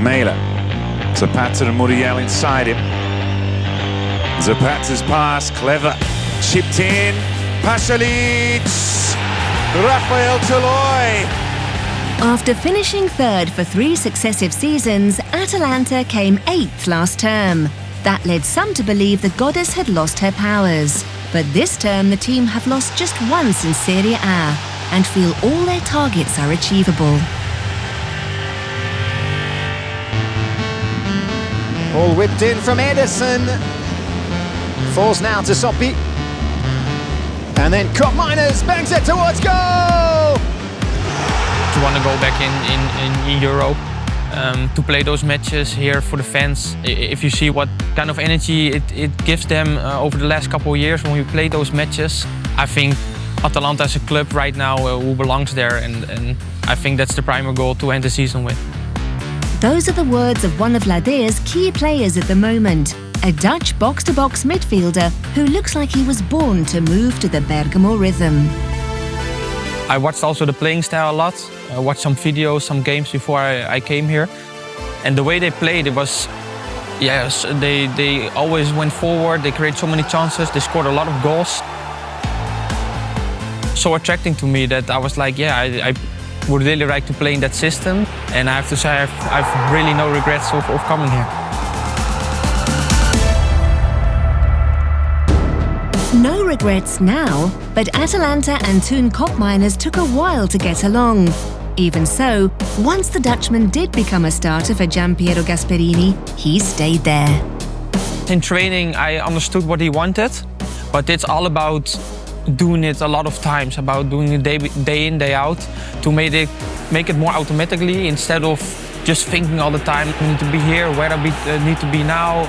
Mela. Zapata and Muriel inside him. Zapata's pass, clever. Chipped in. Pasalic. Rafael Toloi. After finishing third for 3 successive seasons, Atalanta came 8th last term. That led some to believe the goddess had lost her powers. But this term the team have lost just once in Serie A and feel all their targets are achievable. Ball whipped in from Edison. Falls now to Soppi. And then Koopmeiners bangs it towards goal! To want to go back in Europe, to play those matches here for the fans. If you see what kind of energy it gives them over the last couple of years when we play those matches, I think Atalanta as a club right now who belongs there, and I think that's the primary goal to end the season with. Those are the words of one of Lade's key players at the moment, a Dutch box-to-box midfielder who looks like he was born to move to the Bergamo rhythm. I watched also the playing style a lot. I watched some videos, some games before I came here. And the way they played, it was, yes, they always went forward, they created so many chances, they scored a lot of goals. So attracting to me that I was like, yeah, I would really like to play in that system. And I have to say, I've really no regrets of coming here. No regrets now, but Atalanta and Teun Koopmeiners took a while to get along. Even so, once the Dutchman did become a starter for Gianpiero Gasperini, he stayed there. In training, I understood what he wanted, but it's all about doing it a lot of times, about doing it day in, day out, to make it more automatically instead of just thinking all the time, we need to be here, where do we need to be now.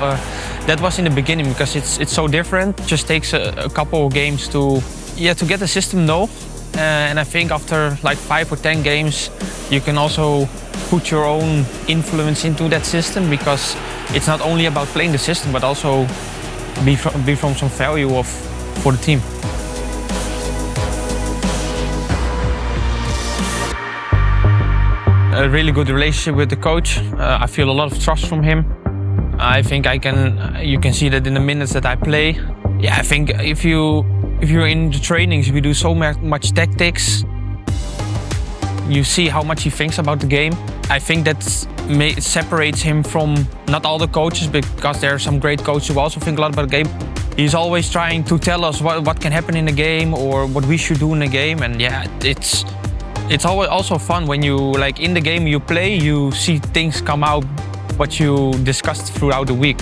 That was in the beginning because it's so different. It just takes a couple of games to get the system know. And I think after like 5 or 10 games, you can also put your own influence into that system, because it's not only about playing the system, but also be from some value for the team. A really good relationship with the coach. I feel a lot of trust from him. I think you can see that in the minutes that I play. Yeah, I think if you're in the trainings, we do so much tactics. You see how much he thinks about the game. I think that separates him from not all the coaches, because there are some great coaches who also think a lot about the game. He's always trying to tell us what can happen in the game or what we should do in the game. And yeah, it's always also fun when you, like, in the game you play, you see things come out what you discussed throughout the week.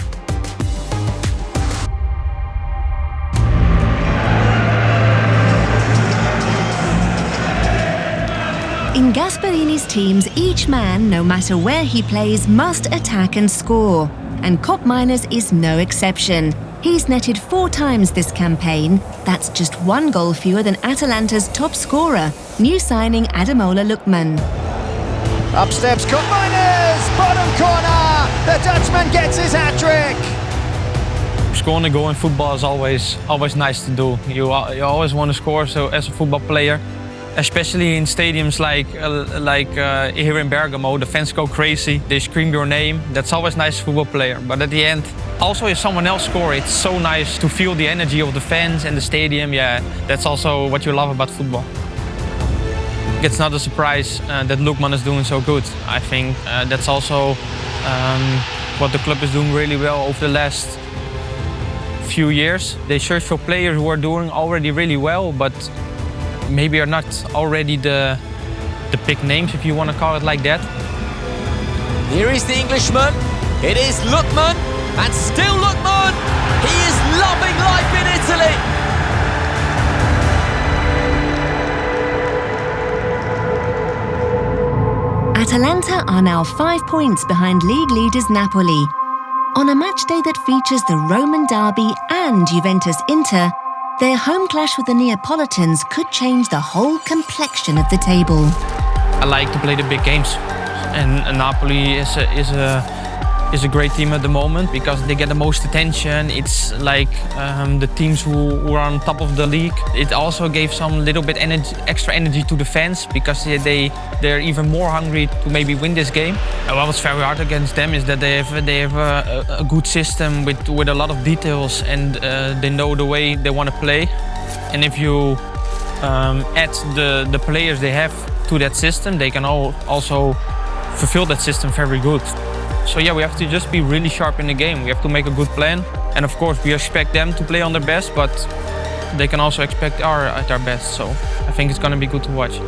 In Gasperini's teams, each man, no matter where he plays, must attack and score. And Koopmeiners is no exception. He's netted 4 times this campaign. That's just 1 goal fewer than Atalanta's top scorer, new signing Ademola Lookman. Up steps Koopmeiners, bottom corner. The Dutchman gets his hat-trick. Scoring a goal in football is always nice to do. You always want to score, so as a football player, especially in stadiums like here in Bergamo, the fans go crazy. They scream your name. That's always nice as a football player. But at the end, also if someone else scores, it's so nice to feel the energy of the fans and the stadium. Yeah, that's also what you love about football. It's not a surprise that Lookman is doing so good. I think that's also what the club is doing really well over the last few years. They search for players who are doing already really well, but maybe are not already the big names, if you want to call it like that. Here is the Englishman. It is Lookman, and still Lookman. He is loving life in Italy. Atalanta are now 5 points behind league leaders Napoli. On a match day that features the Roman derby and Juventus-Inter, their home clash with the Neapolitans could change the whole complexion of the table. I like to play the big games, and Napoli is is a great team at the moment because they get the most attention. It's like the teams who are on top of the league. It also gave some little bit extra energy to the fans because they're even more hungry to maybe win this game. And what was very hard against them is that they have a good system with a lot of details, and they know the way they want to play. And if you add the players they have to that system, they can also fulfill that system very good. So yeah, we have to just be really sharp in the game. We have to make a good plan, and of course we expect them to play on their best, but they can also expect at our best. So I think it's going to be good to watch.